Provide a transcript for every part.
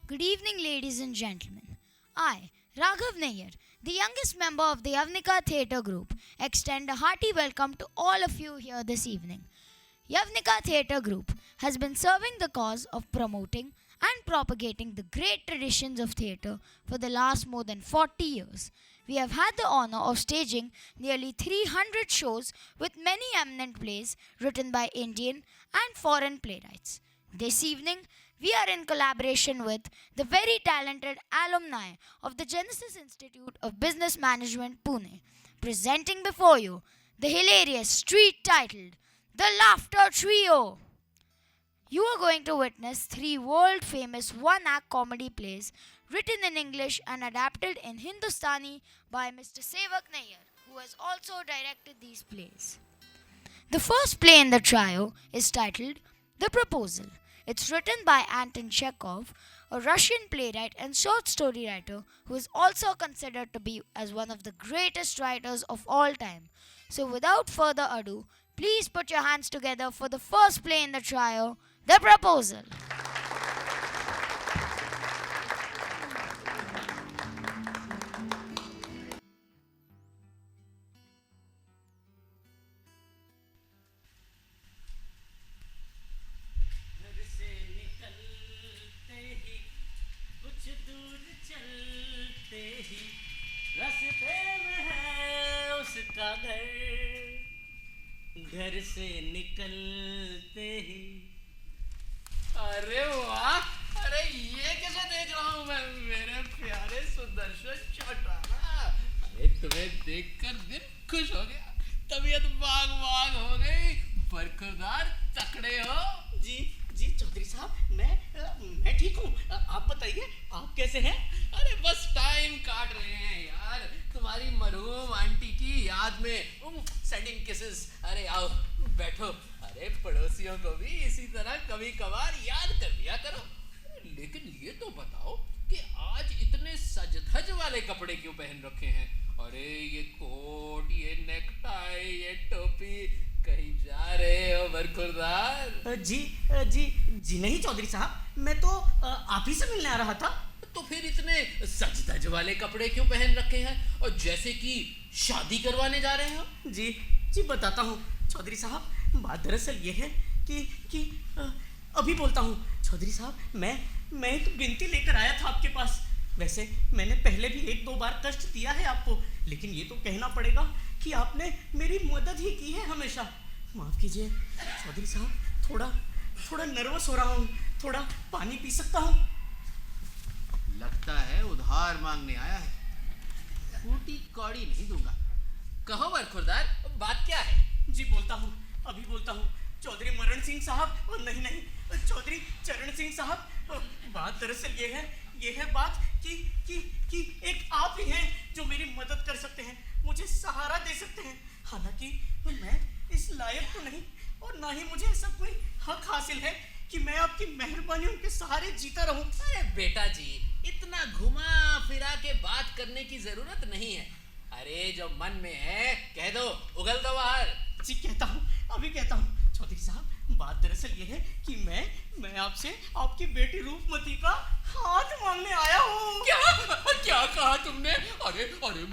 Good evening, ladies and gentlemen. I, Raghav Nair, the youngest member of the Yavnika Theatre Group, extend a hearty welcome to all of you here this evening. Yavnika Theatre Group has been serving the cause of promoting and propagating the great traditions of theatre for the last more than 40 years. We have had the honor of staging nearly 300 shows with many eminent plays written by Indian and foreign playwrights. This evening, we are in collaboration with the very talented alumni of the Genesis Institute of Business Management, Pune, presenting before you the hilarious street titled The Laughter Trio. You are going to witness three world famous one act comedy plays written in English and adapted in Hindustani by Mr. Sevak Nair, who has also directed these plays. The first play in the trio is titled The Proposal. It's written by Anton Chekhov, a Russian playwright and short story writer who is also considered to be as one of the greatest writers of all time. So without further ado, please put your hands together for the first play in the trio, The Proposal. घर से निकलते ही कुछ दूर चलते ही रास्ते में है उसका घर से निकलते ही। अरे वाह! अरे ये कैसे देख रहा हूँ मैं मेरे प्यारे सुदर्शन चौटाला। अरे तुम्हें देखकर दिल खुश हो गया, तबीयत बाग बाग हो गई, बरकरार तकड़े हो। जी चौधरी साहब, मैं ठीक हूँ। आप बताइए, आप कैसे हैं? अरे बस टाइम काट रहे हैं यार, तुम्हारी मरहूम आंटी की याद में सेंडिंग किसेस। अरे आओ बैठो। अरे पड़ोसियों को भी इसी तरह कभी कभार याद कर दिया करो। लेकिन ये तो बताओ कि आज इतने सज धज वाले कपड़े क्यों पहन रखे हैं? अरे ये कोट, ये नेकटाई, ये टोपी, कहीं जा रहे हो बरखुरदार? जी नहीं चौधरी साहब, मैं तो आप ही से मिलने आ रहा था। तो फिर इतने सज धज वाले कपड़े क्यों पहन रखे हैं, और जैसे कि शादी करवाने जा रहे हो? जी बताता हूँ चौधरी साहब। बात दरअसल ये है कि अभी बोलता हूँ चौधरी साहब। मैं एक विनती लेकर आया था आपके पास। वैसे मैंने पहले भी एक दो बार कष्ट दिया है आपको, लेकिन ये तो कहना पड़ेगा कि आपने मेरी मदद ही की है हमेशा। माफ कीजिए चौधरी साहब, थोड़ा नर्वस हो रहा हूँ। थोड़ा पानी पी सकता हूँ? लगता है उधार मांगने आया है। फूटी कौड़ी नहीं दूंगा। कहो बरखुरदार, बात क्या है? जी अभी बोलता हूँ चौधरी मरण सिंह साहब। नहीं चौधरी चरण सिंह साहब। बात दरअसल ये है बात कि एक आप ही हैं जो मेरी मदद कर सकते हैं, मुझे सहारा दे सकते हैं। हालांकि मैं इस लायक तो नहीं, और ना ही मुझे ऐसा कोई हक हासिल है कि मैं आपकी मेहरबानियों के सहारे जीता रहूं। अरे बेटा जी, इतना घुमा फिरा के बात करने की जरूरत नहीं है। अरे जो मन में है कह दो, उगल दो बाहर। जी अभी कहता हूँ चौधरी साहब। बात दरअसल ये है कि मैं आपसे आपकी बेटी रूपमती का हाथ मांगने आया हूँ। क्या कहा तुमने? अरे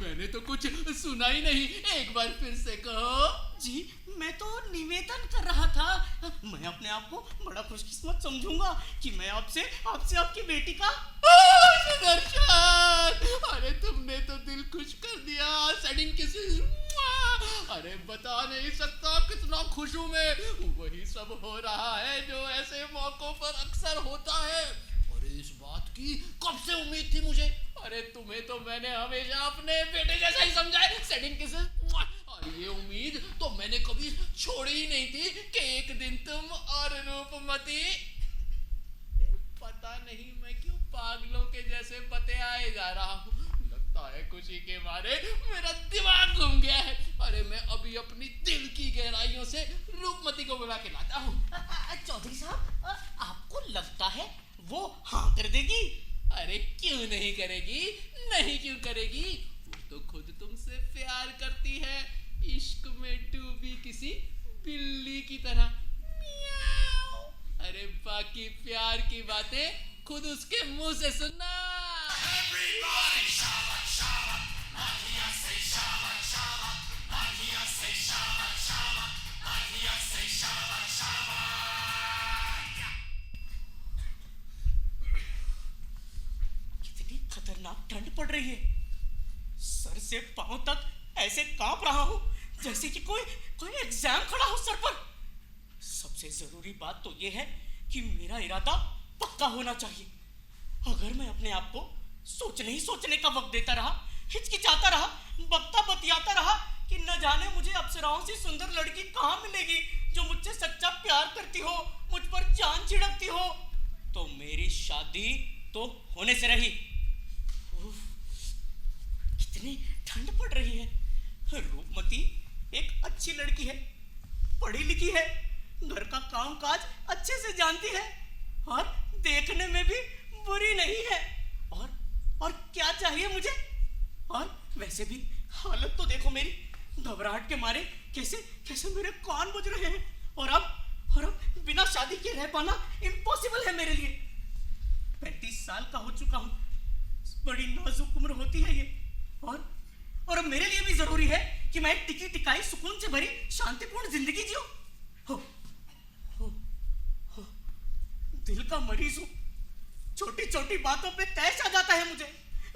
मैंने तो कुछ सुना ही नहीं, एक बार फिर से कहो। जी मैं तो निवेदन कर रहा था। मैं अपने आप को बड़ा खुशकिस्मत समझूंगा कि मैं आपसे आपकी बेटी का। सुदर्शन, अरे तुमने तो दिल खुश कर दिया। सेडिंग किसेस। अरे बता नहीं सकता कितना खुश हूँ मैं। वही सब हो रहा है जो ऐसे मौकों पर अक्सर होता है। अरे इस बात की कब से उम्मीद थी मुझे। अरे तुम्हें तो मैंने हमेशा अपने बेटे जैसा ही समझा है। सेडिंग किसेस। और ये उम्मीद तो मैंने कभी छोड़ी ही नहीं थी कि एक दिन तुम और रूपमती। पता नहीं मैं क्यों पागलों के जैसे बते आए जा रहा हूँ। लगता है खुशी के मारे मेरा दिमाग घूम गया है। अरे मैं अभी अपनी दिल की गहराइयों से रूपमती को बुला के लाता हूँ। चौधरी साहब, आपको लगता है वो हाँ कर देगी? अरे क्यों नहीं करेगी, नहीं क्यों करेगी? वो तो खुद तुमसे प्यार करती है, इश्क में डूबी किसी बिल्ली की तरह। मियाऊ। अरे बाकी प्यार की बातें खुद उसके मुंह से सुनना। कितनी खतरनाक ठंड पड़ रही है। सर से पांव तक ऐसे कांप रहा हूं जैसे कि कोई एग्जाम खड़ा हो सर पर। सबसे जरूरी बात तो यह है कि मेरा इरादा पक्का होना चाहिए। अगर मैं अपने आप को सोचने का वक्त देता रहा, हिचकिचाता रहा, बकता बतियाता रहा कि न जाने मुझे अप्सराओं से सुंदर लड़की कहां मिलेगी जो मुझसे सच्चा प्यार करती हो, मुझ पर जान छिड़कती हो, तो मेरी शादी तो होने से रही। उफ, कितनी ठंड पड़ रही है। रूपमती एक अच्छी लड़की है, पढ़ी लिखी है, घर का काम काज अच्छे से जानती है और देखने में भी बुरी नहीं है। और क्या चाहिए मुझे? और वैसे भी हालत तो देखो मेरी, घबराहट के मारे कैसे मेरे कान बुझ रहे हैं। और अब बिना शादी के रह पाना इम्पॉसिबल है मेरे लिए। 35 साल का हो चुका हूँ, बड़ी नाजुक उम्र होती है ये। और अब मेरे लिए भी जरूरी है कि मैं टिकी टिकाई सुकून से भरी शांतिपूर्ण जिंदगी जियो। हो दिल का मरीज हूँ, छोटी छोटी बातों पे तैश आ जाता है मुझे,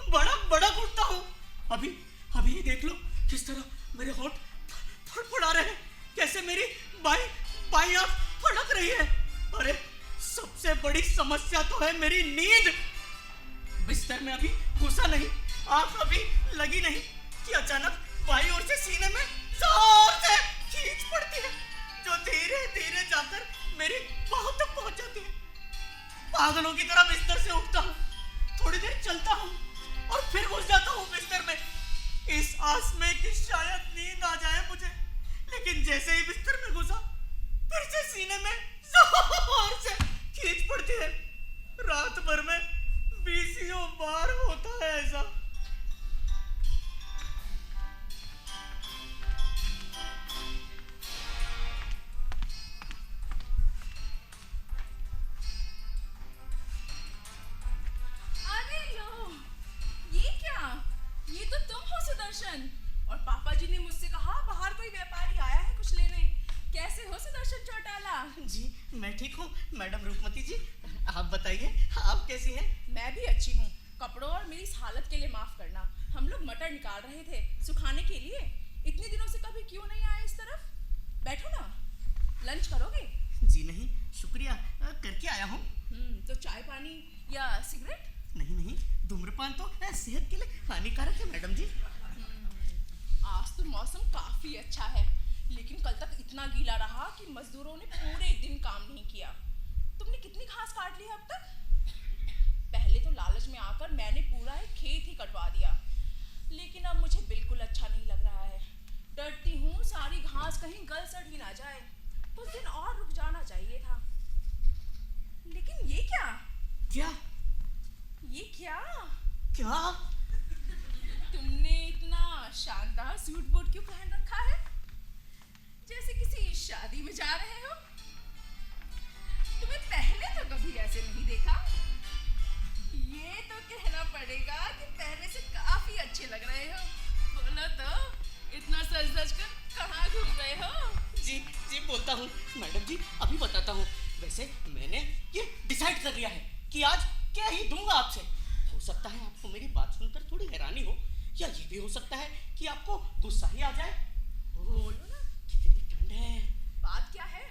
बड़ा उठता हूँ। अभी ये देख लो किस तरह मेरे होंठ फड़फड़ा रहे हैं, कैसे मेरी बाई आंख फड़क रही है। अरे सबसे बड़ी समस्या तो है मेरी नींद। बिस्तर में अभी घुसा नहीं, आंख अभी लगी नहीं कि अचानक बाई ओर से सीने में जोर से खींच पड़ती है, जो धीरे धीरे जाकर मेरी बाहों तक पहुंच जाती है। पागलों की तरह बिस्तर से उठता हूँ, थोड़ी देर चलता हूँ और फिर घुस जाता हूँ बिस्तर में, इस आस में कि शायद नींद आ जाए मुझे। लेकिन जैसे ही बिस्तर में घुसा, फिर से सीने में जोर से खींच पड़ती है। रात भर में 20 बार होता है ऐसा। और पापा जी ने मुझसे कहा बाहर कोई व्यापारी आया है कुछ लेने। कैसे हो सुदर्शन चौटाला? जी मैं ठीक हूँ मैडम रूपमती जी, आप बताइए आप कैसी हैं? मैं भी अच्छी हूँ। कपड़ों और मेरी इस हालत के लिए माफ करना। हम लोग मटर निकाल रहे थे सुखाने के लिए। इतने दिनों से कभी क्यों नहीं आए इस तरफ? बैठो ना, लंच करोगे? जी नहीं शुक्रिया, करके आया हूँ। तो चाय पानी या सिगरेट? नहीं, धूम्रपान तो सेहत के लिए हानिकारक है मैडम जी। आज तो मौसम काफी अच्छा है, लेकिन कल तक इतना गीला रहा कि मजदूरों ने पूरे दिन काम नहीं किया। तुमने कितनी घास काट ली है अब तक? पहले तो लालच में आकर मैंने पूरा एक खेत ही कटवा दिया, लेकिन अब मुझे बिल्कुल अच्छा नहीं लग रहा है। डरती हूँ सारी घास कहीं गल सड़ ही ना जाए। कुछ दिन और रुक जाना चाहिए था। लेकिन ये क्या? तुमने इतना शानदार सूट बूट क्यों पहन रखा है? जैसे किसी शादी में जा रहे हो। तुम्हें पहले तो कभी ऐसे नहीं देखा। ये तो कहना पड़ेगा कि पहले से काफी अच्छे लग रहे हो। बोलो तो, इतना सज कर कहाँ घूम रहे हो? जी बोलता हूँ मैडम जी, अभी बताता हूँ। वैसे मैंने ये डिसाइड कर लिया है कि आज क्या ही दूंगा आपसे। हो सकता है आपको मेरी बात सुनकर थोड़ी हैरानी हो, या ये भी हो सकता है कि आपको गुस्सा ही आ जाए। बोलो ना, कितनी ठंड है। बात क्या है?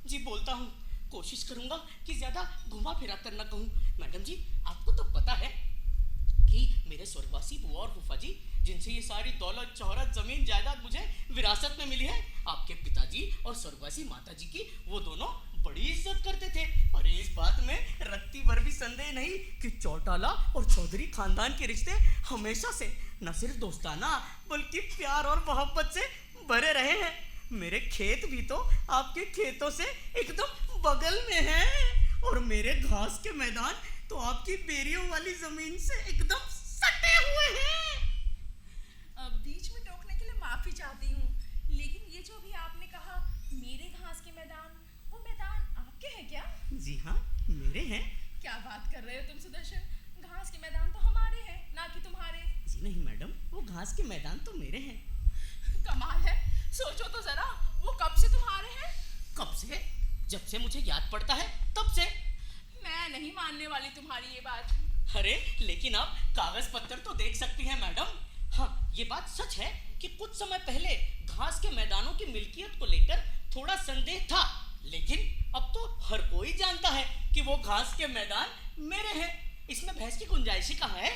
जी बोलता हूँ, कोशिश करूंगा कि ज्यादा घुमा फिरा कर न कहूँ। मैडम जी आपको तो पता है कि मेरे स्वर्गवासी बुआ और फूफा जी, जिनसे ये सारी दौलत शोहरत जमीन जायदाद मुझे विरासत में मिली है, आपके पिताजी और स्वर्गवासी माताजी की वो दोनों बड़ी इज्जत करते थे। और इस बात में रत्ती भर भी संदेह नहीं कि चौटाला और चौधरी खानदान के रिश्ते हमेशा से न सिर्फ दोस्ताना बल्कि प्यार और मोहब्बत से भरे रहे हैं। मेरे खेत भी तो आपके खेतों से एकदम बगल में हैं, और मेरे घास के मैदान तो आपकी बेरियों वाली जमीन से एकदम सटे हुए हैं। अब बीच में टोकने के लिए माफी चाहती हूँ, लेकिन ये जो भी आपने कहा मेरे घास के मैदान, वो मैदान आपके हैं क्या? जी हाँ मेरे हैं, क्या बात कर रहे हो तुम सुदर्शन? घास के मैदान तो हमारे हैं, ना कि तुम्हारे। जी नहीं मैडम, वो घास के मैदान तो मेरे हैं। कमाल है, सोचो तो जरा, वो कब से तुम्हारे हैं? कब से? जब से मुझे याद पड़ता है तब से। मैं नहीं मानने वाली तुम्हारी ये बात। अरे लेकिन आप कागज पत्तर तो देख सकती हैं मैडम। हाँ, ये बात सच है कि कुछ समय पहले घास के मैदानों की मिल्कियत को लेकर थोड़ा संदेह था, लेकिन अब तो हर कोई जानता है कि वो घास के मैदान मेरे हैं। इसमें बहस की गुंजाइश ही कहाँ है?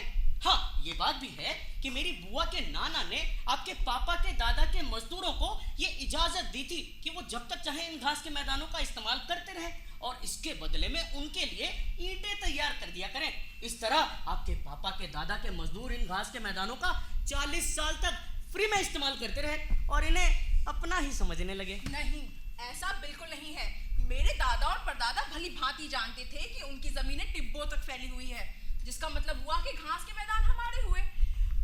हाँ, ये बात भी है कि मेरी बुआ के नाना ने आपके पापा के दादा के मजदूरों को ये इजाजत दी थी कि वो जब तक चाहे इन घास के मैदानों का इस्तेमाल करते रहे और इसके बदले में उनके लिए ईंटें तैयार कर दिया करें। इस तरह आपके पापा के दादा के मजदूर इन घास के मैदानों का 40 साल तक फ्री में इस्तेमाल करते रहे और इन्हें अपना ही समझने लगे। नहीं, ऐसा बिल्कुल नहीं है। मेरे दादा और परदादा भली भांति जानते थे कि उनकी जमीनें टिब्बों तक फैली हुई है, जिसका मतलब हुआ कि घास के मैदान हमारे हुए।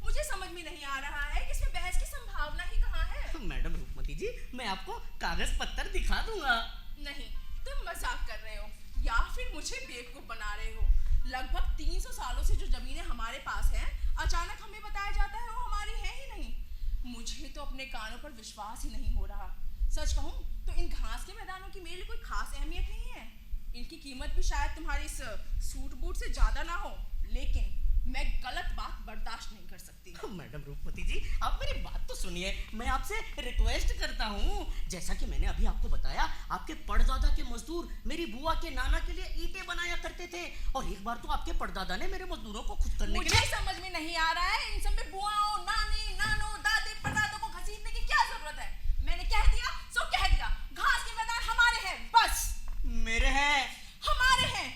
मुझे समझ में नहीं आ रहा है कि इसमें बहस की संभावना ही कहाँ है। मैडम रूपमती जी, मैं आपको कागज पत्तर दिखा दूंगा। नहीं, तुम मजाक कर रहे हो या फिर मुझे बेवकूफ बना रहे हो। लगभग 300 सालों से जो जमीनें हमारे पास हैं, अचानक हमें बताया जाता है वो हमारी है ही नहीं। मुझे तो अपने कानों पर विश्वास ही नहीं हो रहा। सच कहूँ तो इन घास के मैदानों की मेरे लिए कोई खास अहमियत नहीं है। इनकी कीमत भी शायद तुम्हारे इस सूट बूट से ज्यादा ना हो, लेकिन मैं गलत बात बर्दाश्त नहीं कर सकती। मैडम रूपमती जी, आप मेरी बात तो सुनिए। मैं आपसे रिक्वेस्ट करता हूँ, जैसा कि मैंने अभी आपको बताया, आपके परदादा के मजदूर मेरी बुआ के नाना के लिए ईंटें बनाया करते थे और एक बार तो आपके परदादा ने मेरे मजदूरों को खुद करने के लिए। मुझे समझ में नहीं आ रहा है इन सब में बुआओं, नानी, नानो, दादी, परदादों को घसीटने की क्या जरूरत है। मैंने कह दिया सो कह दिया। घास के मैदान हमारे हैं, बस। मेरे हैं, हमारे हैं।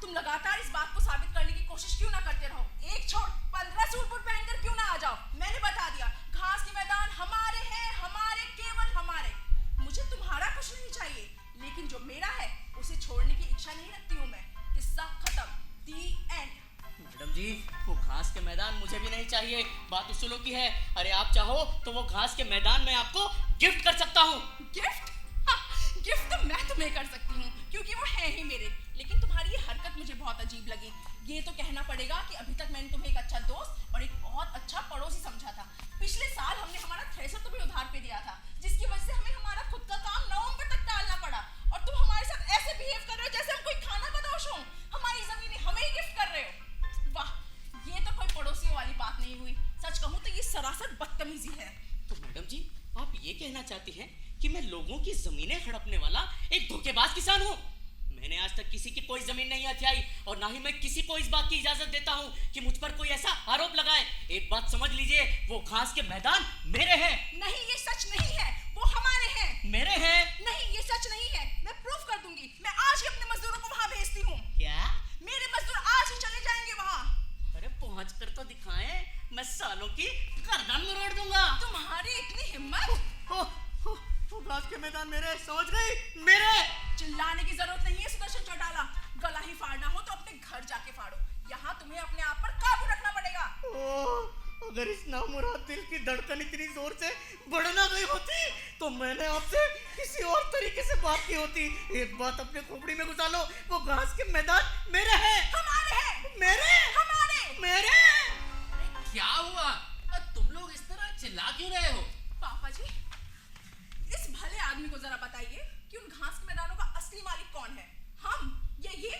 तुम लगातार इस बात को साबित करने की कोशिश क्यों ना करते रहो? एक छोड़ 15 सूट बूट पहनकर क्यों ना आ जाओ? मैंने बता दिया, घास के मैदान हमारे हैं, हमारे, केवल हमारे। मुझे तुम्हारा कुछ नहीं चाहिए, लेकिन जो मेरा है उसे छोड़ने की इच्छा नहीं रखती हूँ मैं। किस्सा खत्म, दी एंड। मैडम जी, वो घास के मैदान मुझे भी नहीं चाहिए। बात उसूलों की है। अरे आप चाहो तो वो घास के मैदान मैं आपको गिफ्ट कर सकता हूँ। गिफ्ट? गिफ्ट तो मैं तुम्हें कर सकती हूँ क्योंकि वो है ही मेरे। लेकिन तुम्हारी ये हरकत मुझे बहुत अजीब लगी। ये तो कहना पड़ेगा कि अभी तक मैंने तुम्हें एक अच्छा दोस्त और एक बहुत अच्छा पड़ोसी समझा था। पिछले साल हमने हमारा थ्रेसर तुम्हें उधार पे दिया था, जिसकी वजह से हमें हमारा खुद का काम नवंबर तक टालना पड़ा, और तुम हमारे साथ ऐसे बिहेव कर रहे हो जैसे हम कोई खाना बदोश हो। हमारी जमीनें हमें ही गिफ्ट कर रहे हो। वाह, ये तो कोई पड़ोसियों वाली बात नहीं हुई। सच कहूँ तो ये सरासर बदतमीजी है। तो मैडम जी, आप ये कहना चाहती हैं कि मैं लोगों की जमीनें हड़पने वाला एक धोखेबाज किसान हूँ? मैंने आज तक किसी की कोई जमीन नहीं हथियाई और ना ही मैं किसी को इस बात की इजाजत देता हूँ कि मुझ पर कोई ऐसा आरोप लगाए। एक बात समझ लीजिए, वो घास के मैदान मेरे हैं। नहीं, ये सच नहीं है। वो हमारे हैं। मेरे हैं। नहीं, ये सच नहीं है। मैं प्रूफ कर दूंगी। मैं आज ही अपने मजदूरों को वहां भेजती हूँ। क्या? मेरे मजदूर आज ही चले जाएंगे वहां। अरे पहुंच कर तो दिखाएं, मैं सालों की गर्दन मरोड़ दूंगा। तुम्हारी इतनी हिम्मत? वो घास के मैदान मेरे, समझ गई? मेरे। चिल्लाने की जरूरत नहीं है सुदर्शन चौटाला। गला ही फाड़ना हो तो अपने घर जाके फाड़ो। यहाँ तुम्हें अपने आप पर काबू रखना पड़ेगा। अगर इस नामुराद दिल की धड़कन इतनी जोर से बढ़ ना गई होती तो मैंने आपसे किसी और तरीके से बात की होती। एक बात अपने खोपड़ी में घुसा लो, वो घास के मैदान मेरे हैं। हमारे हैं। मेरे। हमारे। मेरे। क्या हुआ? तुम लोग इस तरह चिल्ला क्यों रहे हो? पापा जी, इस भले आदमी को जरा बताइए कि उन घास के मैदानों का असली मालिक कौन है, हम या ये?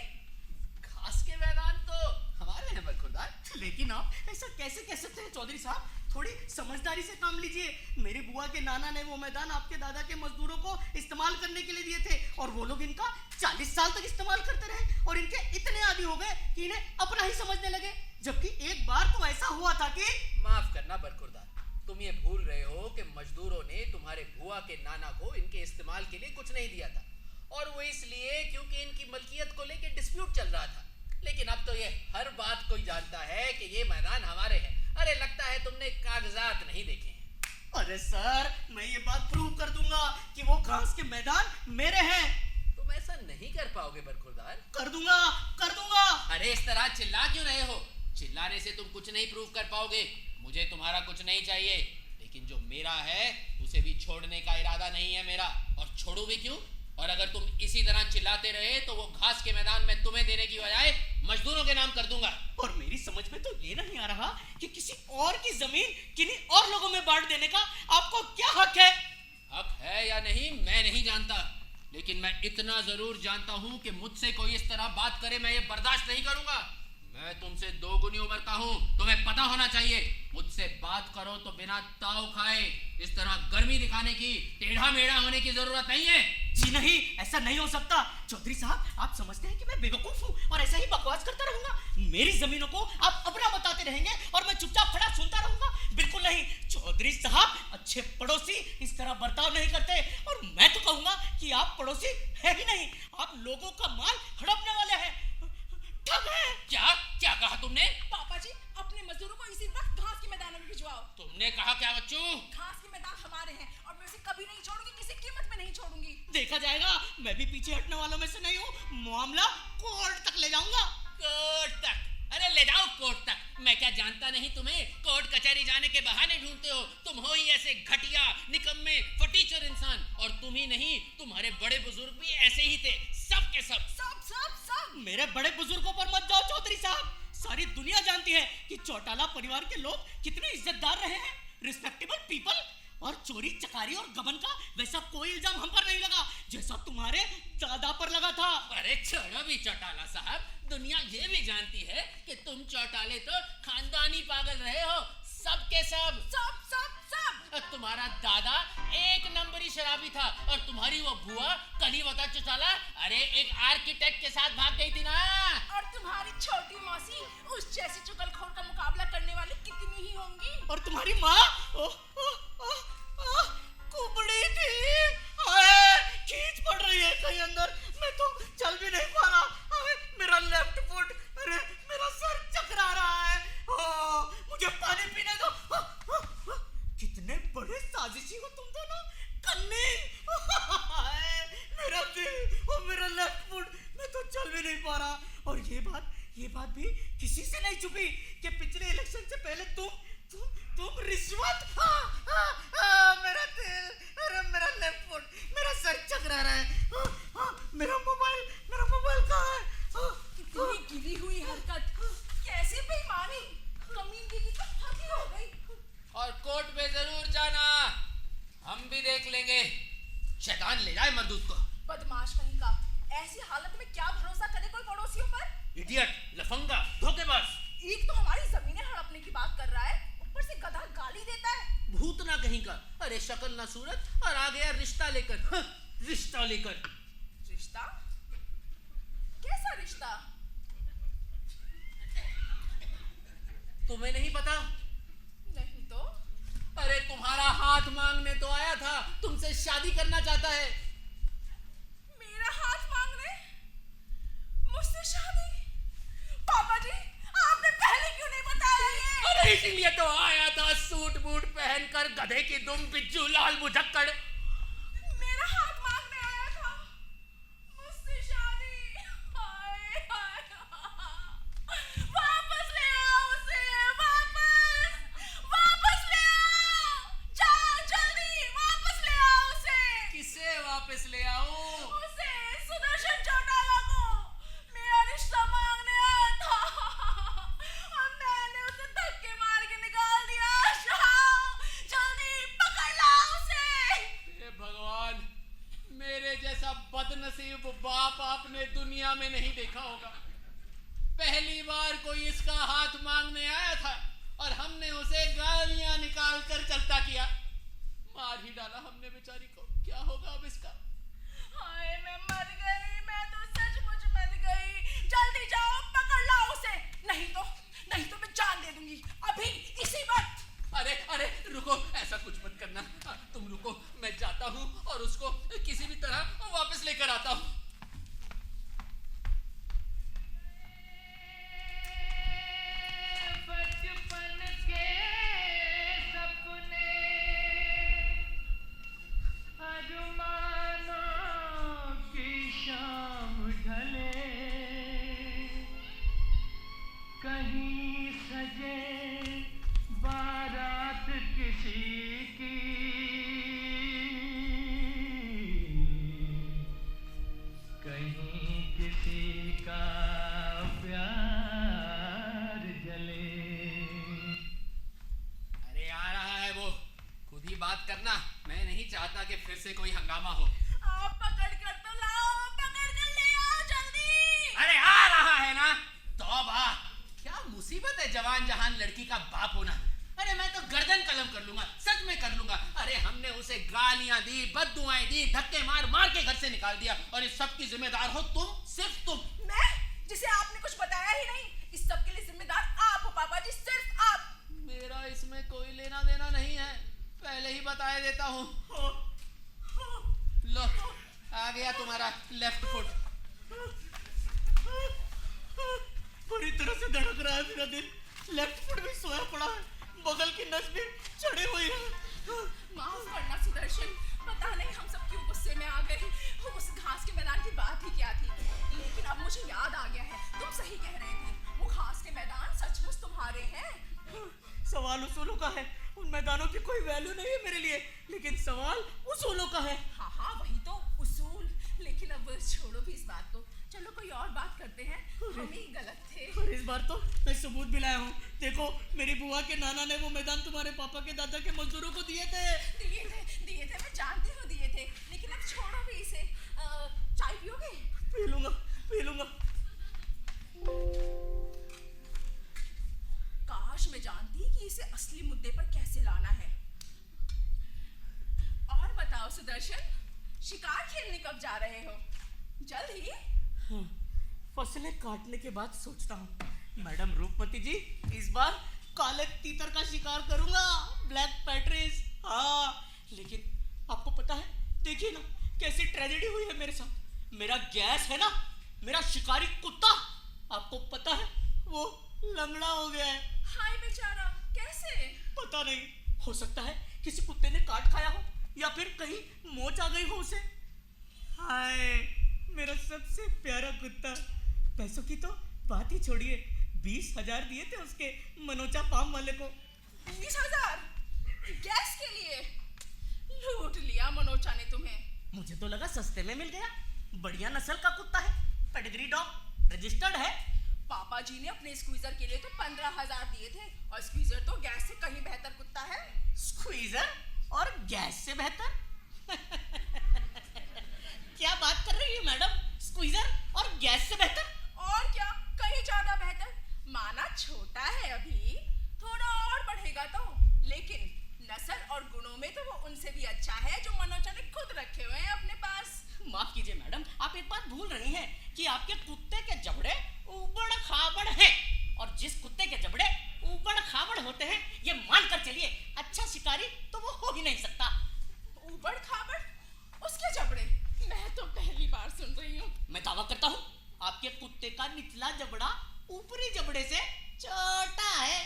घास के मैदान तो हमारे हैं बरखुरदार। लेकिन आप ऐसा कैसे कह सकते हैं चौधरी साहब? थोड़ी समझदारी से काम लीजिए। मेरी बुआ के नाना ने वो मैदान आपके दादा के मजदूरों को इस्तेमाल करने के लिए दिए थे और वो लोग इनका 40 साल तक इस्तेमाल करते रहे और इनके इतने आदी हो गए कि इन्हें अपना ही समझने लगे। जबकि एक बार तो ऐसा हुआ था कि। माफ करना बरखुरदार, तुम ये भूल रहे हो कि मजदूरों ने तुम्हारे बुआ के नाना को इनके इस्तेमाल के लिए कुछ नहीं दिया था, और वो इसलिए क्योंकि इनकी मलकियत को लेकर डिस्प्यूट चल रहा था। लेकिन अब तो ये हर बात कोई जानता है कि ये मैदान हमारे हैं। अरे लगता है तुमने कागजात नहीं देखे हैं। अरे सर, मैं ये बात प्रूव कर दूंगा कि वो घास के मैदान मेरे हैं। तुम ऐसा नहीं कर पाओगे बरखुरदार। कर दूंगा, कर दूंगा। अरे इस तरह चिल्ला क्यों रहे हो? चिल्लाने से तुम कुछ नहीं प्रूव कर पाओगे। मुझे तुम्हारा कुछ नहीं चाहिए, लेकिन जो मेरा है उसे भी छोड़ने का इरादा नहीं है मेरा। और छोड़ू भी क्यों? और अगर तुम इसी तरह चिल्लाते रहे तो वो घास के मैदान में तुम्हें देने की बजाय मजदूरों के नाम कर दूंगा। और मेरी समझ में तो ये नहीं आ रहा कि किसी और की जमीन किन्हीं और लोगों में बांट देने का आपको क्या हक है? हक है या नहीं मैं नहीं जानता, लेकिन मैं इतना जरूर जानता हूं कि मुझसे कोई इस तरह बात करे मैं ये बर्दाश्त नहीं करूंगा। मैं तुमसे 2 गुनी उम्र का हूं, तुम्हें पता होना चाहिए। मुझसे बात करो तो बिना ताव खाए, इस तरह गर्मी दिखाने की, टेढ़ा मेढ़ा होने की जरूरत नहीं है। जी नहीं, ऐसा नहीं हो सकता। चौधरी साहब, आप समझते हैं कि मैं बेवकूफ हूँ और ऐसा ही बकवास करता रहूंगा? मेरी जमीनों को आप अपना बताते रहेंगे और मैं चुपचाप खड़ा सुनता रहूंगा? बिल्कुल नहीं। चौधरी साहब, अच्छे पड़ोसी इस तरह बर्ताव नहीं करते। और मैं तो कहूंगा कि आप पड़ोसी है ही नहीं, आप लोगों का माल हड़पने वाले हैं, ठग है। क्या क्या कहा तुमने? पापा जी, अपने मजदूरों को इसी वक्त घास के मैदान में भिजवाओ। तुमने कहा क्या बच्चू? घास के मैदान हमारे हैं और मैं उसे कभी नहीं छोड़ूंगी, किसी कीमत में नहीं छोड़ूंगी। देखा जाएगा, मैं भी पीछे हटने वालों में से नहीं हूँ। मामला कोर्ट तक ले जाऊंगा। कोर्ट तक? अरे ले जाओ कोर्ट तक। मैं क्या जानता नहीं तुम्हें? कोर्ट कचहरी जाने के बहाने ढूंढते हो। तुम हो ही ऐसे घटिया, निकम्मे, फटीचर इंसान। और तुम ही नहीं, तुम्हारे बड़े बुजुर्ग भी ऐसे ही थे, सब के सब। सब मेरे बड़े बुजुर्गों पर मत जाओ चौधरी साहब। सारी दुनिया जानती है कि चौटाला परिवार के लोग कितने इज्जतदार रहे हैं, रिस्पेक्टेबल पीपल। और चोरी चकारी और गबन का वैसा कोई इल्जाम हम पर नहीं लगा जैसा तुम्हारे दादा पर लगा था। अरे छोड़ो भी चौटाला साहब, दुनिया ये भी जानती है कि तुम चौटाले तो खानदानी पागल रहे हो, सब के सब। तुम्हारा दादा 1 नंबरी शराबी था और तुम्हारी वो बुआ कलीवता चौटाला, अरे एक आर्किटेक्ट के साथ भाग गई थी ना। और तुम्हारी छोटी मौसी उस जैसी चुगलखोर का मुकाबला करने वाली कितनी ही होंगी। और तुम्हारी माँ कुबड़ी थी। खींच पड़ रही है कहीं अंदर, मैं तो चल भी नहीं पा रहा। मेरा लेफ्ट फुट, अरे मेरा सर चकरा रहा है। मुझे पानी पीने दो। कितने बड़े साजिशी हो तुम दोनों, कन्नी। मेरा दिल और मेरा लेफ्ट फुट, मैं तो चल भी नहीं पा रहा। और ये बात भी किसी से नहीं छुपी कि पिछले इलेक्शन से पहले तुम रिश्वत। मेरा दिल, अरे मेरा लेफ्ट फुट, मेरा सर चकरा रहा है। मेरा मोबाइल कहाँ है? कितनी गिरी हुई हरकत, कैसी बेईमानी, कमीनगी की तो हद ही हो गई। और कोर्ट में जरूर जाना, हम भी देख लेंगे। शैतान ले जाए मर्दूद को। बदमाश कहीं का, ऐसी हालत में क्या भरोसा करे कोई पड़ोसियों पर? इडियट, लफंगा, धोखेबाज। एक तो हमारी जमीनें हड़पने की बात कर रहा है, ऊपर से गधा गाली देता है। भूत ना कहीं का, अरे शक्ल ना सूरत, और आ गया रिश्ता लेकर। रिश्ता लेकर? रिश्ता? कैसा रिश्ता? तुम्हें नहीं पता? नहीं तो? अरे तुम्हारा हाथ मांगने तो आया था, तुमसे शादी करना चाहता है। मेरा हाथ मांगने? मुझसे शादी? पापा जी, आपने पहले क्यों नहीं बताया ये? अरे इसीलिए तो आया था, सूट बूट पहनकर, गधे की दुम, बिज्जू लाल मुझक्कड़। मेरा हाथ मांगने आया था, मुझसे शादी। हाय हाय, वापस ले आओ उसे, वापस ले आओ। जाओ जल्दी, वापस ले आओ उसे। किसे वापस ले आऊं? उसे, सुदर्शन चौटाला को। मेरा रिश्ता मांगने आया था और मैंने उसे धक्के मार के निकाल दिया। जाओ जल्दी, पकड़ लाओ उसे। हे भगवान, मेरे जैसा बदनसीब बाप आपने दुनिया में नहीं देखा होगा। पहली बार कोई इसका हाथ मांगने आया था और हमने उसे गालियां निकाल कर चलता किया। मार ही डाला हमने बेचारी को। क्या होगा अब इसका? हाय, मैं मर गई, मैं तो सचमुच मर गई। जल्दी जाओ, पकड़ लाओ उसे, नहीं तो मैं जान दे दूंगी, अभी इसी वक्त। अरे रुको, ऐसा कुछ मत करना। तुम रुको, मैं जाता हूँ और उसको किसी भी तरह वापस लेकर आता हूँ। बचपन के सपने अरमानों की नहीं किसी का प्यार जले। अरे आ रहा है वो, खुद ही बात करना, मैं नहीं चाहता कि फिर से कोई हंगामा हो। आप पकड़ कर तो लाओ, पकड़ कर ले आओ जल्दी। अरे आ रहा है ना। तौबा, क्या मुसीबत है जवान जहान लड़की का बाप होना। अरे मैं तो गर्दन कलम कर लूंगा, सच में कर लूंगा। अरे हमने उसे गालियां दी, बद्दुआएं दी, धक्के मार मार के घर से निकाल दिया, और इस सब की जिम्मेदार हो तुम, सिर्फ तुम। मैं, जिसे आपने कुछ बताया ही नहीं, इस सब के लिए जिम्मेदार आप हो पापा जी, सिर्फ आप। मेरा इसमें कोई लेना देना नहीं है, पहले ही बता देता हूँ। लो आ गया तुम्हारा लेफ्ट फुट। पूरी तरह से धड़क रहा है मेरा दिल, लेफ्ट फुट भी सोया पड़ा है, बगल की नस भी चढ़ी हुई है। माफ करना सुदर्शन, पता नहीं हम सब क्यों गुस्से में आ गए। उस घास के मैदान की बात ही क्या थी, लेकिन अब मुझे याद आ गया है, तुम सही कह रहे थे, वो घास के मैदान सचमुच तुम्हारे हैं। सवाल उसूलों का है, उन मैदानों की कोई वैल्यू नहीं है मेरे लिए, लेकिन सवाल उसूलों का है। हाँ हाँ वही तो उसूल, लेकिन अब छोड़ो भी इस बात को, चलो कोई और बात करते हैं, हम ही गलत थे। और इस बार तो मैं सबूत भी लाया हूँ, देखो मेरी बुआ के नाना ने वो मैदान तुम्हारे पापा के दादा के मजदूरों को दिए थे। दिए थे, मैं जानती हूँ दिए थे, लेकिन अब छोड़ो भी इसे। चाय पियोगे? पी लूंगा, पी लूंगा। काश मैं जानती कि इसे असली मुद्दे पर कैसे लाना है। और बताओ सुदर्शन, शिकार खेलने कब जा रहे हो? जल्द ही? हाँ, फसलें काटने के बाद सोचता हूँ। मैडम रूपमती जी, इस बार काले तीतर का शिकार करूंगा, ब्लैक पैट्रिस। हाँ, लेकिन आपको पता है, देखिए ना कैसी ट्रेजेडी हुई है मेरे साथ। मेरा गैस है ना, मेरा शिकारी कुत्ता, आपको पता है वो लंगड़ा हो गया है। हाय बेचारा, कैसे? पता नहीं, हो सकता है किसी कुत्ते ने काट खाया हो, या फिर कहीं मोच आ गई हो उसे। हाय मेरा सबसे प्यारा कुत्ता। पैसों की तो बात ही छोड़िए, 20,000 दिए थे उसके मनोचा फार्म वाले को। 20,000 गैस के लिए? लूट लिया मनोचा ने तुम्हें। मुझे तो लगा सस्ते में मिल गया, बढ़िया नस्ल का कुत्ता है, पेडिग्री डॉग, रजिस्टर्ड है। पापा जी ने अपने स्क्वीजर के लिए तो 15,000 दिए थे, और स्क्वीजर तो गैस से कहीं बेहतर कुत्ता है। स्क्वीजर और गैस से बेहतर? क्या बात कर रही है मैडम, स्क्वीजर और गैस से बेहतर? और क्या, कहीं ज्यादा बेहतर। माना छोटा है अभी, थोड़ा और बढ़ेगा तो, लेकिन नस्ल और गुणों में तो वो उनसे भी अच्छा है जो मनोजा ने खुद रखे हुए हैं अपने पास। माफ कीजिए मैडम, आप एक बात भूल रही हैं कि आपके कुत्ते के जबड़े ऊबड़ खाबड़ हैं, और जिस कुत्ते के जबड़े ऊबड़ खाबड़ होते हैं, ये मान कर चलिए अच्छा शिकारी तो वो हो ही नहीं सकता। ऊबड़ खाबड़? उसके जबड़े? मैं तो पहली बार सुन रही हूँ। मैं दावा करता हूँ आपके कुत्ते का निचला जबड़ा ऊपरी जबड़े से छोटा है।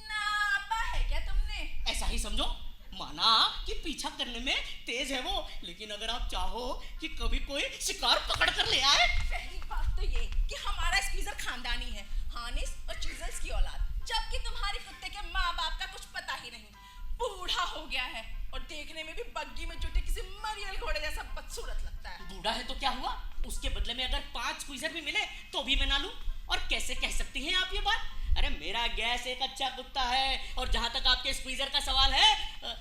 नापा है क्या तुमने? ऐसा ही समझो, माना कि पीछा करने में तेज है वो, लेकिन अगर आप चाहो कि कभी कोई शिकार पकड़ कर ले आए। पहली बात तो ये कि हमारा स्क्वीजर खानदानी है, हानिस और चीजल्स की औलाद, जबकि तुम्हारे कुत्ते के माँ बाप का कुछ पता ही नहीं, बूढ़ा हो गया है, और देखने में भी बग्गी में जुटे किसी मरियल घोड़े जैसा बदसूरत लगता है। बूढ़ा है तो क्या हुआ, उसके बदले में अगर 5 स्क्वीजर भी मिले तो भी मैं ना लूं। और कैसे कह सकती हैं आप ये बात? अरे मेरा गैस एक अच्छा कुत्ता है, और जहां तक आपके स्क्वीजर का सवाल है,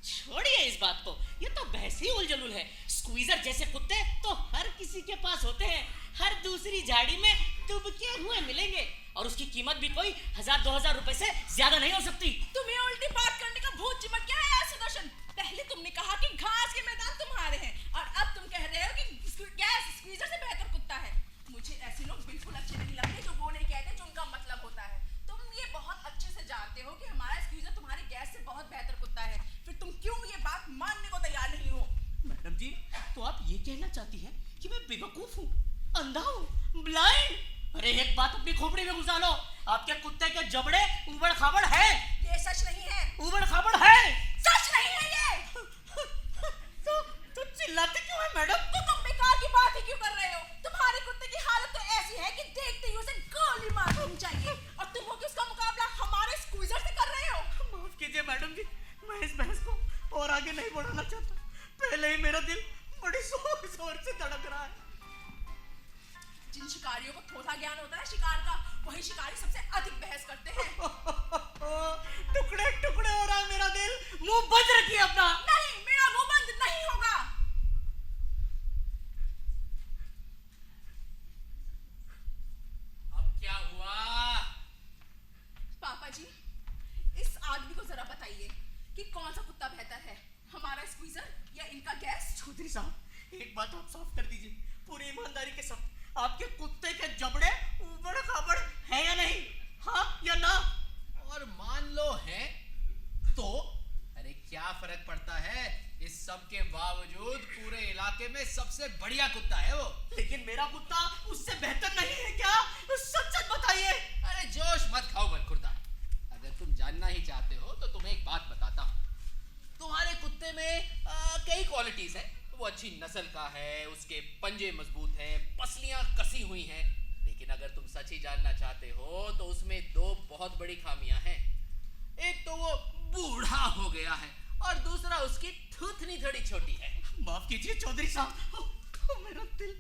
छोड़िए इस बात को, ये तो बहस ही उलझुल है। स्क्वीजर जैसे कुत्ते तो हर किसी के पास होते हैं, हर दूसरी झाड़ी में दुबके हुए मिलेंगे, और उसकी कीमत भी कोई 1,000-2,000 रुपए से ज्यादा नहीं हो सकती। तुम्हें उल्टी बात करने का भूत चिमट गया है यार सुदर्शन। पहले तुमने कहा कि घास के मैदान तुम्हारे हैं, और अब तुम कह रहे हो कि गैस स्क्वीजर से बेहतर कुत्ता है। मुझे ऐसे लोग बिल्कुल अच्छे नहीं लगते जो वो नहीं कहते जो उनका मतलब होता है। तुम ये बहुत अच्छे से जानते हो कि हमारा स्क्वीजर तुम्हारे गैस से बहुत बेहतर कुत्ता है, फिर तुम क्यों ये बात मानने को तैयार नहीं हो? मैडम जी, तो आप ये कहना चाहती हैं कि मैं बेवकूफ हूँ, अंधा हूँ, ब्लाइंड? अरे एक बात अपनी खोपड़ी में घुसा लो, आपके कुत्ते के जबड़े ऊबड़ खाबड़ है। ये सच नहीं है। ऊबड़ खाबड़ है। सच नहीं है ये। तो चिल्लाते क्यों है मैडम? तो तुम बेकार की बात ही क्यों कर रहे हो? तुम्हारे कुत्ते की हालत तो ऐसी है कि देखते ही उसे गोली मार देनी चाहिए, और तुम हो कि उसका मुकाबला हमारे स्क्वीजर से कर रहे हो। माफ कीजिए मैडम जी, मैं इस बहस को और आगे नहीं बढ़ाना चाहता, पहले ही मेरा दिल बड़ी जोर से धड़क रहा है। शिकारियों को थोड़ा ज्ञान होता है शिकार का, वही शिकारी सबसे अधिक बहस करते हैं। टुकड़े टुकड़े हो रहा है मेरा दिल, मुंह बंद रखिए अपना। नहीं, मेरा मुंह बंद नहीं होगा। अब क्या हुआ? पापा जी, इस आदमी को जरा बताइए कि कौन सा कुत्ता बेहतर है, हमारा स्क्वीजर या इनका गैस? चौधरी साहब एक बात आप साफ कर दीजिए पूरी ईमानदारी के साथ, आपके कुत्ते के जबड़े उबड़ खाबड़ है या नहीं, हाँ या ना? और मान लो है तो अरे क्या फर्क पड़ता है, इस सब के बावजूद पूरे इलाके में सबसे बढ़िया कुत्ता है वो। लेकिन मेरा कुत्ता उससे बेहतर नहीं है क्या? सच सच बताइए। अरे जोश मत खाओ बरखुरदा, अगर तुम जानना ही चाहते हो तो तुम्हें एक बात बताता हूँ। तुम्हारे कुत्ते में कई क्वालिटीज हैं, वो अच्छी नस्ल का है, उसके पंजे मजबूत हैं, पसलियां कसी हुई हैं, लेकिन अगर तुम सच ही जानना चाहते हो तो उसमें दो बहुत बड़ी खामियां हैं। एक तो वो बूढ़ा हो गया है और दूसरा उसकी थूथनी थोड़ी छोटी है। माफ कीजिए चौधरी साहब, मेरा दिल।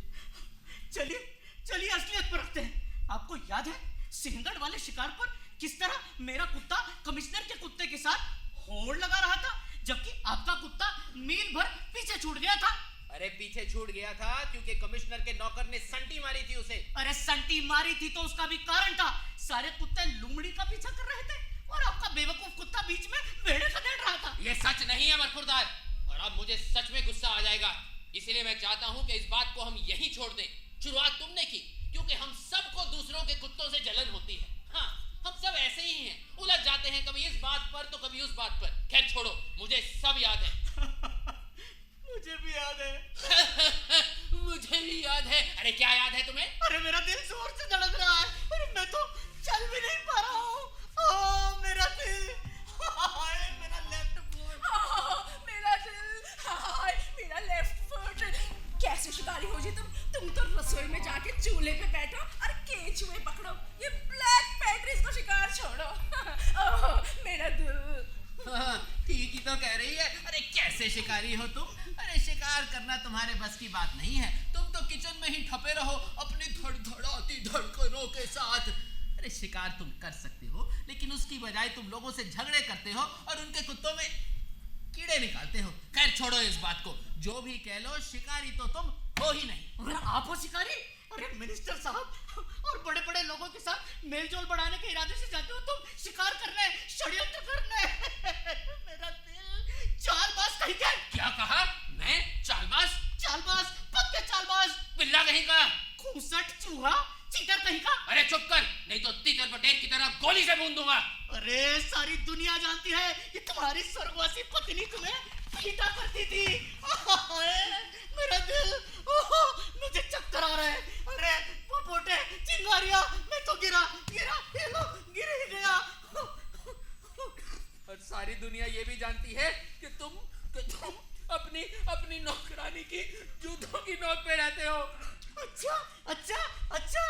चलिए चलिए असलियत पर रखते हैं। आपको याद है सिंहगढ़ वाले शिकार पर किस तरह मेरा कुत्ता कमिश्नर के कुत्ते के साथ होड़ लगा रहा था, जबकि आपका कुत्ता मील भर पीछे छूट गया था? अरे पीछे छूट गया था क्योंकि कमिश्नर के नौकर ने संटी मारी थी उसे। अरे संटी मारी थी तो उसका भी कारण था, सारे कुत्ते लुमड़ी का पीछा कर रहे थे और आपका बेवकूफ कुत्ता बीच में भेड़े खदेड़ रहा था। ये सच नहीं है बरखुरदार, और अब मुझे सच में गुस्सा आ जाएगा, इसलिए मैं चाहता हूँ कि इस बात को हम यहीं छोड़ दें। शुरुआत तुमने की क्योंकि हम सबको दूसरों के कुत्तों से जलन होती है। हाँ, हम सब ऐसे ही हैं, उलझ जाते हैं कभी इस बात पर तो कभी उस बात पर। खैर छोड़ो, मुझे सब याद है। मुझे भी याद है। मुझे भी याद है। अरे क्या याद है तुम्हें? अरे मेरा दिल जोर से धड़क रहा है, अरे मैं तो चल भी नहीं पा रहा हूँ। मेरा दिल, हाय मेरा लेफ्ट फुट। मेरा दिल, हाय मेरा लेफ्ट फुट। कैसे शिकारी हो जी तुम तो रसोई में जाके चूल्हे पे बैठो और केंचुए पकड़ो, ये ब्लैक पैट्रीज को शिकार छोड़ो। मेरा दिल। हाँ, ठीक ही तो कह रही है। अरे कैसे शिकारी हो तुम? अरे शिकार करना तुम्हारे बस की बात नहीं है, तुम तो किचन में ही ठपे रहो अपनी धड़धड़ाती धड़कनों के साथ। अरे शिकार तुम कर सकते हो, लेकिन उसकी बजाय तुम लोगों से झगड़े करते हो और उनके कुत्तों में कीड़े निकालते हो। खैर छोड़ो इस बात को, जो भी कह लो शिकारी तो तुम हो ही नहीं। अरे आप हो शिकारी? अरे मिनिस्टर साहब और बड़े बड़े लोगों के साथ मेलजोल बढ़ाने के इरादे से जाते हो तुम शिकार करने, षड्यंत्र करने। मेरा दिल, चालबाज कहीं का। क्या कहा? मैं चालबाज? चालबाज, पक्के चालबाज। बिल्ला कहीं का, खूसट, चूहा, चीटर कहीं का। अरे चुप कर, नहीं तो तीतर पटेल की तरह गोली से भून दूंगा। अरे सारी दुनिया जानती है कि तुम्हारी स्वर्गवासी पत्नी तुम्हें पीटा करती थी। मेरा दिल, मुझे चक्कर आ रहे हैं। अरे पोपोटे, चिंगारियां, मैं तो गिरा गिरा गिर ही गया। और सारी दुनिया ये भी जानती है कि तुम अपनी नौकरानी की जूतों की नोक पे रहते हो। अच्छा अच्छा अच्छा।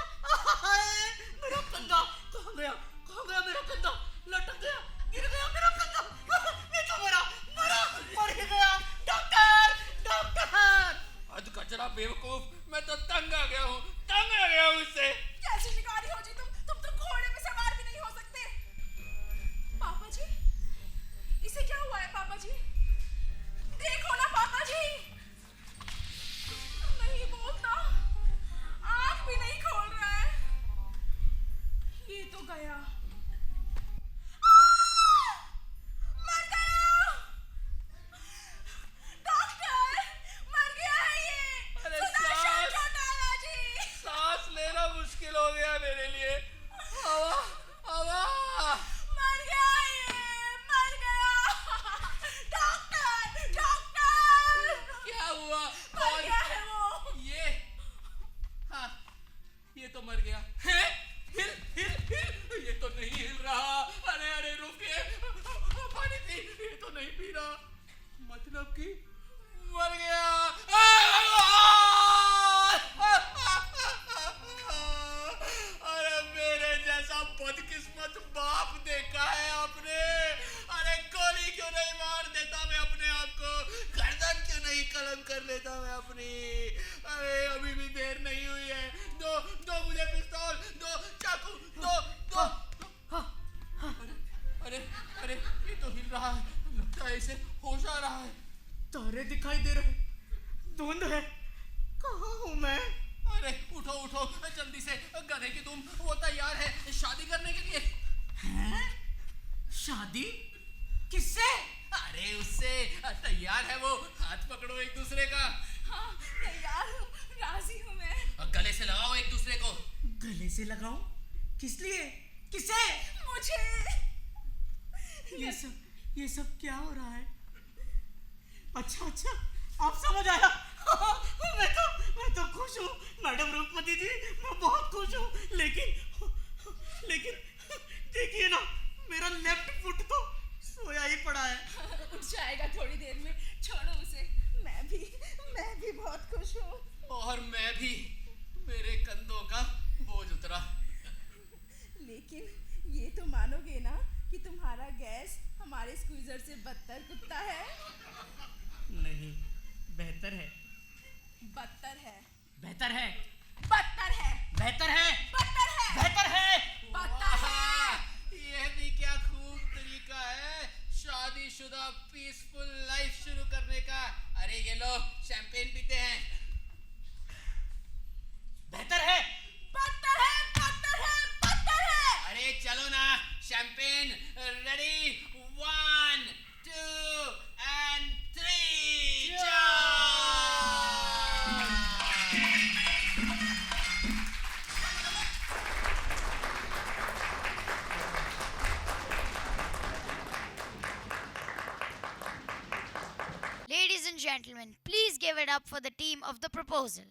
मेरा कंधा कहाँ गया? कहाँ गया मेरा कंधा? लटक गया, गिर गया मेरा कंधा। मैं तो मर ही गया। Doctor doctor. अध कचरा बेवकूफ, मैं तो तंग आ गया हूँ इससे। कैसे शिकारी हो जी तुम तो घोड़े पे सवार भी नहीं हो सकते। पापा जी, इसे क्या हुआ है पापा जी? देखो ना पापा जी, नहीं बोलता, आँख भी नहीं खोल रहा है। ये तो गया, मर गया। डॉक्टर, मर गया है ये। अरे सुदर्शन चौटाला जी। सांस लेना मुश्किल हो गया मेरे लिए। हवा मर गया ये, मर गया। डॉक्टर क्या हुआ? मर गया है वो। ये, हाँ, ये तो मर गया है। हिल, ये तो नहीं हिल रहा। अरे रुकिए, पानी पी। ये तो नहीं पी रहा, मतलब कि मर गया। अरे मेरे जैसा बदकिस्मत बाप देखा है आपने? अरे गोली क्यों नहीं मार देता मैं अपने आप को? गर्दन क्यों नहीं कलम कर लेता मैं अपनी? अरे अभी भी देर नहीं हुई है, दो तारे दिखाई दे रहे, धुंध है, कहाँ हूँ मैं? अरे उठो उठो जल्दी से, गधे की तुम, वो तैयार है शादी करने के लिए। हैं? शादी? किससे? अरे उससे तैयार है वो, हाथ पकड़ो एक दूसरे का। हाँ तैयार हूँ, राजी हूँ मैं। और गले से लगाओ एक दूसरे को। गले से लगाऊं? किस लिए? किसे? मुझे ये सब क्या हो रहा है? अच्छा अच्छा, आप समझ आया। मैं तो खुश हूँ मैडम रूपमती जी, मैं बहुत खुश हूँ। लेकिन देखिए ना, मेरा लेफ्ट फुट तो सोया ही पड़ा है। उठ जाएगा थोड़ी देर में, छोड़ो उसे। मैं भी बहुत खुश हूँ। और मैं भी, मेरे कंधों का बोझ उतरा। लेकिन ये तो मानोगे ना कि तुम्हारा गैस हमारे स्क्वीजर से बदतर कुत्ता है। नहीं, बेहतर है। बदतर है। बेहतर है। बदतर है। बेहतर है। बदतर है। बेहतर है। बदतर है। वाह, ये भी क्या खूब तरीका है शादीशुदा पीसफुल लाइफ शुरू करने का। अरे ये लो शैंपेन पीते हैं। बेहतर है। बदतर है। बदतर है। बदतर है। अरे चलो ना, champagne ready, 1 2 and 3 Ladies and gentlemen, please give it up for the team of the proposal.